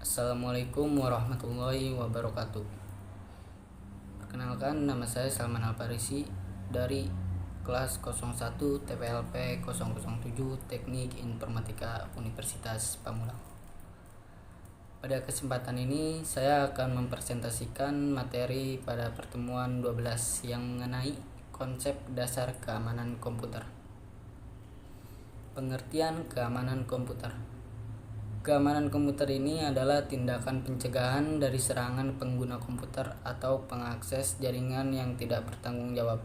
Assalamualaikum warahmatullahi wabarakatuh. Perkenalkan, nama saya Salman Alfarisi dari kelas 01 TPLP 007 Teknik Informatika Universitas Pamulang. Pada kesempatan ini saya akan mempresentasikan materi pada pertemuan 12 yang mengenai konsep dasar keamanan komputer. Pengertian keamanan komputer. Keamanan komputer ini adalah tindakan pencegahan dari serangan pengguna komputer atau pengakses jaringan yang tidak bertanggung jawab.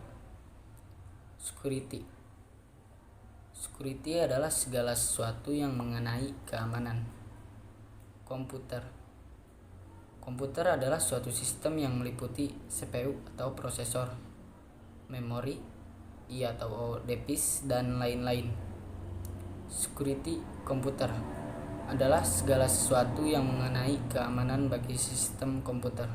Security adalah segala sesuatu yang mengenai keamanan komputer. Komputer adalah suatu sistem yang meliputi CPU atau prosesor, memori, atau disk, dan lain-lain. Security komputer adalah segala sesuatu yang mengenai keamanan bagi sistem komputer.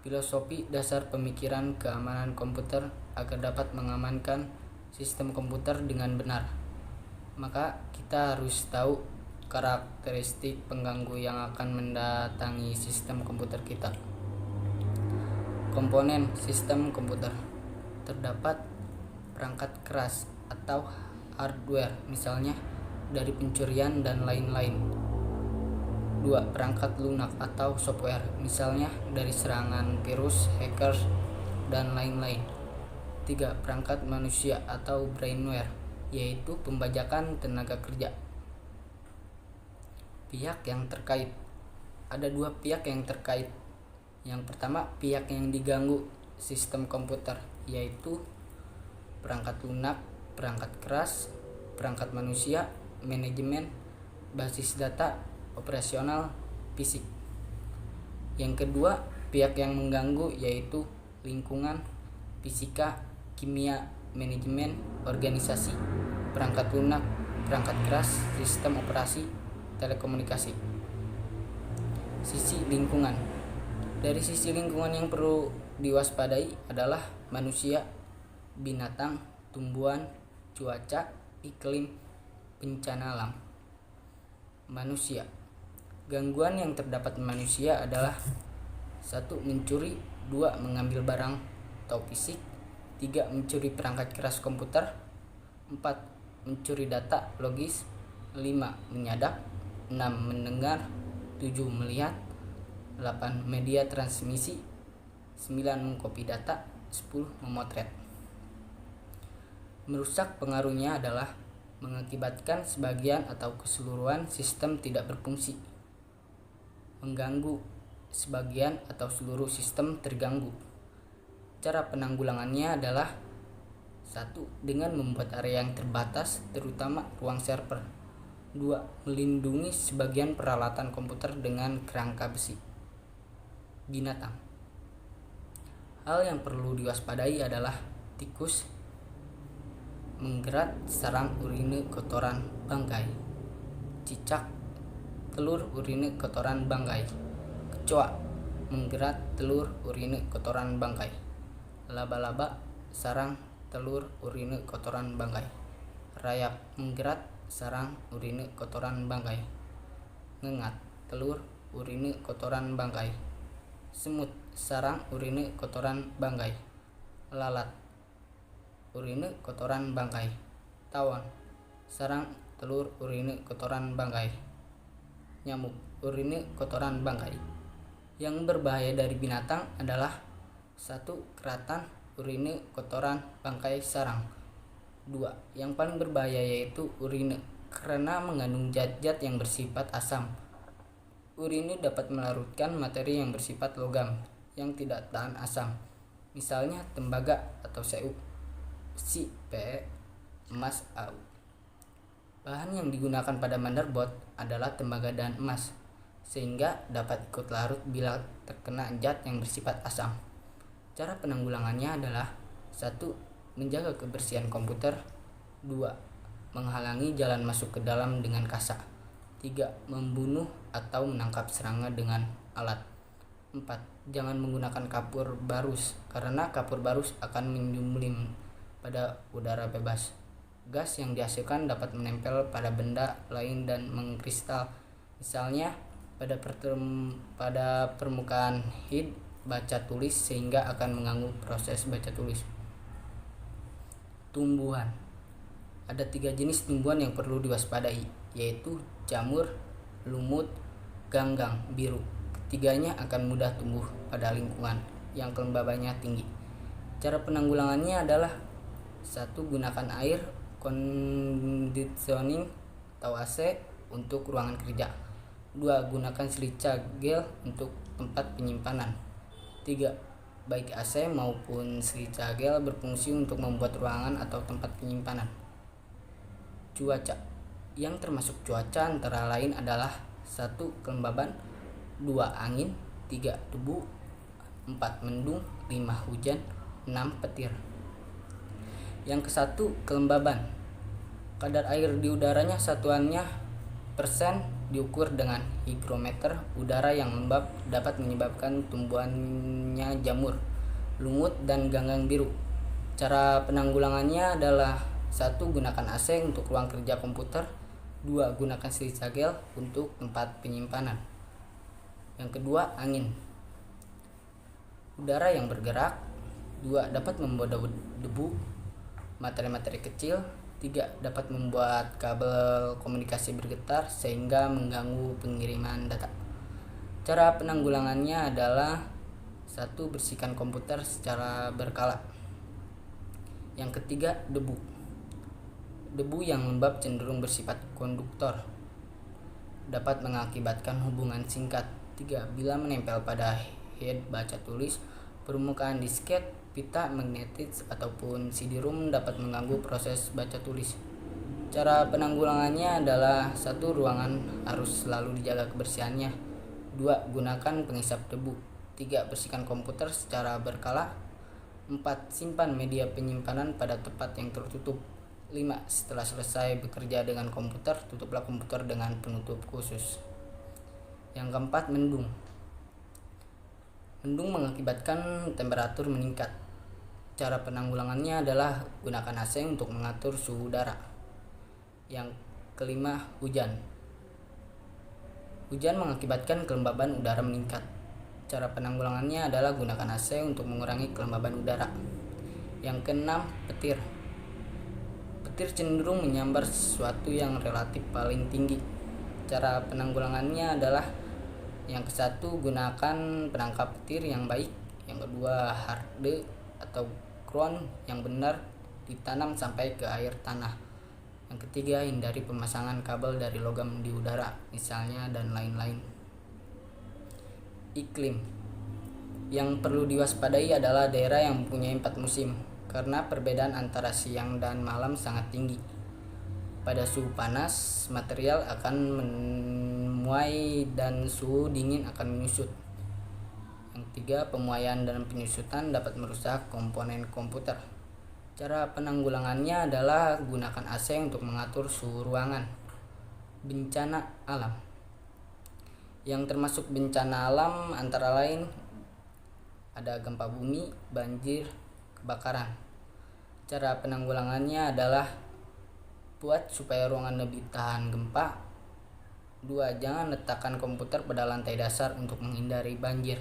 Filosofi dasar pemikiran keamanan komputer agar dapat mengamankan sistem komputer dengan benar, maka kita harus tahu karakteristik pengganggu yang akan mendatangi sistem komputer kita. Komponen sistem komputer. Terdapat perangkat keras atau hardware, misalnya dari pencurian dan lain-lain. 2. Perangkat lunak atau software, misalnya dari serangan virus, hackers, dan lain-lain. 3. Perangkat manusia atau brainware, yaitu pembajakan tenaga kerja. Pihak yang terkait. Ada 2 pihak yang terkait. Yang pertama, pihak yang diganggu sistem komputer, yaitu perangkat lunak, perangkat keras, perangkat manusia, manajemen, basis data, operasional, fisik. Yang kedua, pihak yang mengganggu yaitu lingkungan, fisika, kimia, manajemen, organisasi, perangkat lunak, perangkat keras, sistem operasi, telekomunikasi. Sisi lingkungan. Dari sisi lingkungan yang perlu diwaspadai adalah manusia, binatang, tumbuhan, cuaca, iklim, bencana alam. Manusia. Gangguan yang terdapat manusia adalah 1. Mencuri, 2. Mengambil barang atau fisik, 3. Mencuri perangkat keras komputer, 4. Mencuri data logis, 5. Menyadap, 6. Mendengar, 7. Melihat, 8. Media transmisi, 9. Mengcopy data, 10. Memotret. Merusak pengaruhnya adalah mengakibatkan sebagian atau keseluruhan sistem tidak berfungsi. Mengganggu, sebagian atau seluruh sistem terganggu. Cara penanggulangannya adalah 1. Dengan membuat area yang terbatas, terutama ruang server. 2. Melindungi sebagian peralatan komputer dengan kerangka besi. Binatang. Hal yang perlu diwaspadai adalah tikus, menggerat, sarang, urine, kotoran, bangkai. Cicak, telur, urine, kotoran, bangkai. Kecoa, menggerat, telur, urine, kotoran, bangkai. Laba-laba, sarang, telur, urine, kotoran, bangkai. Rayap, menggerat, sarang, urine, kotoran, bangkai. Ngengat, telur, urine, kotoran, bangkai. Semut, sarang, urine, kotoran, bangkai. Lalat, urine, kotoran, bangkai. Tawon, sarang, telur, urine, kotoran, bangkai. Nyamuk, urine, kotoran, bangkai. Yang berbahaya dari binatang adalah 1. Keratan, urine, kotoran, bangkai, sarang. 2. Yang paling berbahaya yaitu urine, karena mengandung zat-zat yang bersifat asam. Urine dapat melarutkan materi yang bersifat logam yang tidak tahan asam, misalnya tembaga atau Cu, besi, Pe, emas, Au. Bahan yang digunakan pada motherboard adalah tembaga dan emas, sehingga dapat ikut larut bila terkena zat yang bersifat asam. Cara penanggulangannya adalah 1. Menjaga kebersihan komputer, 2. Menghalangi jalan masuk ke dalam dengan kasa, 3. Membunuh atau menangkap serangga dengan alat, 4. Jangan menggunakan kapur barus, karena kapur barus akan menyumbling pada udara bebas. Gas yang dihasilkan dapat menempel pada benda lain dan mengkristal, misalnya pada permukaan head baca tulis sehingga akan mengganggu proses baca tulis. Tumbuhan. Ada 3 jenis tumbuhan yang perlu diwaspadai, yaitu jamur, lumut, ganggang biru. Ketiganya akan mudah tumbuh pada lingkungan yang kelembabannya tinggi. Cara penanggulangannya adalah 1. Gunakan air conditioning atau AC untuk ruangan kerja. 2. Gunakan silica gel untuk tempat penyimpanan. 3. Baik AC maupun silica gel berfungsi untuk membuat ruangan atau tempat penyimpanan. Cuaca. Yang termasuk cuaca antara lain adalah 1. Kelembaban, 2. Angin, 3. debu, 4. mendung, 5. hujan, 6. petir. Yang ke-1, kelembaban. Kadar air di udaranya satuannya persen diukur dengan higrometer udara yang lembab dapat menyebabkan tumbuhannya jamur, lumut, dan ganggang biru. Cara penanggulangannya adalah 1. Gunakan AC untuk ruang kerja komputer. 2. Gunakan silica gel untuk tempat penyimpanan. Yang kedua, angin. Udara yang bergerak. 2. Dapat membawa debu, materi-materi kecil. 3. Dapat membuat kabel komunikasi bergetar sehingga mengganggu pengiriman data. Cara penanggulangannya adalah 1. Bersihkan komputer secara berkala. Yang ketiga, debu. Debu yang lembab cenderung bersifat konduktor, dapat mengakibatkan hubungan singkat. 3. Bila menempel pada head baca tulis, permukaan disket, pita magnetis, ataupun CD-ROM dapat mengganggu proses baca tulis. Cara penanggulangannya adalah 1. Ruangan harus selalu dijaga kebersihannya. 2. Gunakan pengisap debu. 3. Bersihkan komputer secara berkala. 4. Simpan media penyimpanan pada tempat yang tertutup. 5. Setelah selesai bekerja dengan komputer, tutuplah komputer dengan penutup khusus. Yang keempat, mendung. Mendung mengakibatkan temperatur meningkat. Cara penanggulangannya adalah gunakan AC untuk mengatur suhu udara. Yang kelima, hujan. Hujan mengakibatkan kelembaban udara meningkat. Cara penanggulangannya adalah gunakan AC untuk mengurangi kelembaban udara. Yang keenam, petir. Petir cenderung menyambar sesuatu yang relatif paling tinggi. Cara penanggulangannya adalah yang ke-1, gunakan penangkap petir yang baik. Yang kedua, harde atau ground yang benar ditanam sampai ke air tanah. Yang ketiga, hindari pemasangan kabel dari logam di udara, misalnya, dan lain-lain. Iklim. Yang perlu diwaspadai adalah daerah yang mempunyai 4 musim, karena perbedaan antara siang dan malam sangat tinggi. Pada suhu panas, material akan memuai dan suhu dingin akan menyusut. Yang 3, pemuaian dan penyusutan dapat merusak komponen komputer. Cara penanggulangannya adalah gunakan AC untuk mengatur suhu ruangan. Bencana alam. Yang termasuk bencana alam antara lain ada gempa bumi, banjir, kebakaran. Cara penanggulangannya adalah buat supaya ruangan lebih tahan gempa. 2. Jangan letakkan komputer pada lantai dasar untuk menghindari banjir.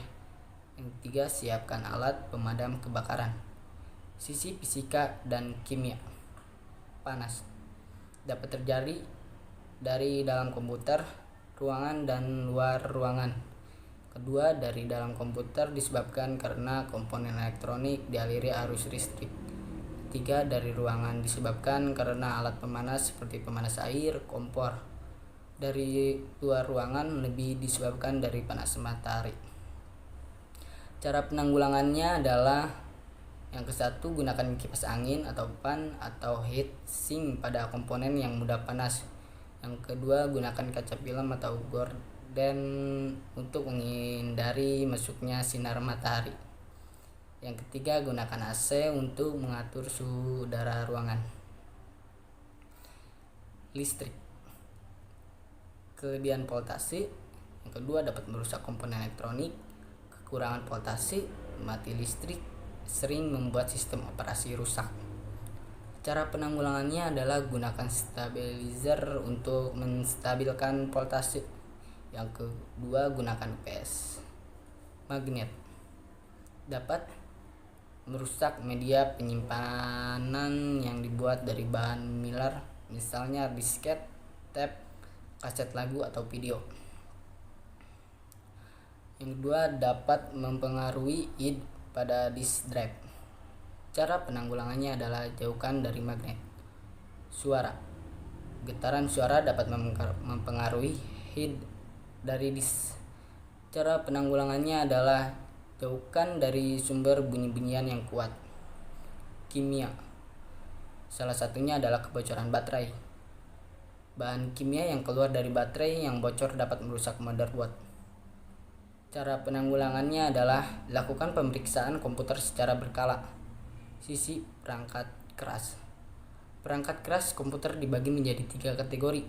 Yang 3, siapkan alat pemadam kebakaran. Sisi fisika dan kimia. Panas dapat terjadi dari dalam komputer, ruangan, dan luar ruangan. Kedua, dari dalam komputer disebabkan karena komponen elektronik dialiri arus listrik. 3, dari ruangan disebabkan karena alat pemanas seperti pemanas air, kompor. Dari luar ruangan lebih disebabkan dari panas matahari. Cara penanggulangannya adalah yang ke-1, gunakan kipas angin atau fan atau heat sink pada komponen yang mudah panas. Yang kedua, gunakan kaca film atau gorden untuk menghindari masuknya sinar matahari. Yang ketiga, gunakan AC untuk mengatur suhu udara ruangan. Listrik. Kelebihan voltase. Yang kedua, dapat merusak komponen elektronik. Kekurangan voltase, mati listrik, sering membuat sistem operasi rusak. Cara penanggulangannya adalah gunakan stabilizer untuk menstabilkan voltase. Yang kedua, gunakan UPS. Magnet dapat merusak media penyimpanan yang dibuat dari bahan milar, misalnya disket, tape, kaset lagu atau video. Yang kedua, dapat mempengaruhi id pada disk drive. Cara penanggulangannya adalah jauhkan dari magnet. Suara. Getaran suara dapat mempengaruhi head dari disk. Cara penanggulangannya adalah jauhkan dari sumber bunyi-bunyian yang kuat. Kimia. Salah satunya adalah kebocoran baterai. Bahan kimia yang keluar dari baterai yang bocor dapat merusak motherboard. Cara penanggulangannya adalah lakukan pemeriksaan komputer secara berkala. Sisi perangkat keras. Perangkat keras komputer dibagi menjadi 3 kategori.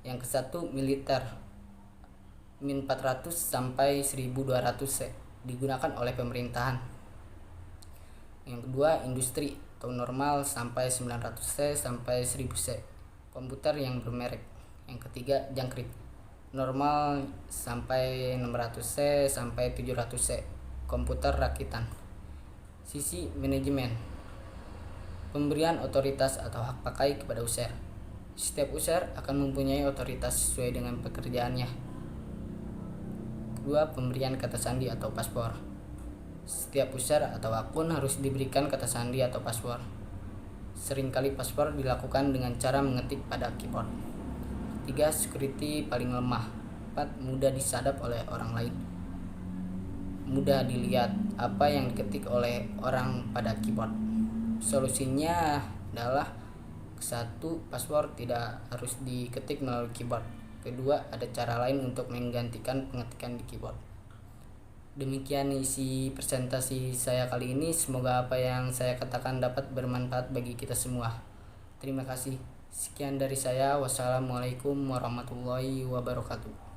Yang ke-1, militer, min 400 sampai 1200 C, digunakan oleh pemerintahan. Yang kedua, industri atau normal sampai 900 C sampai 1000 C, komputer yang bermerek. Yang ketiga, jangkrik, normal sampai 600 C sampai 700 C, komputer rakitan. Sisi manajemen. Pemberian otoritas atau hak pakai kepada user. Setiap user akan mempunyai otoritas sesuai dengan pekerjaannya. Kedua, pemberian kata sandi atau password. Setiap user atau akun harus diberikan kata sandi atau password. Seringkali password dilakukan dengan cara mengetik pada keyboard. 3, security paling lemah. 4, mudah disadap oleh orang lain. Mudah dilihat apa yang diketik oleh orang pada keyboard. Solusinya adalah: 1, password tidak harus diketik melalui keyboard. Kedua, ada cara lain untuk menggantikan pengetikan di keyboard. Demikian isi presentasi saya kali ini. Semoga apa yang saya katakan dapat bermanfaat bagi kita semua. Terima kasih. Sekian dari saya. Wassalamualaikum warahmatullahi wabarakatuh.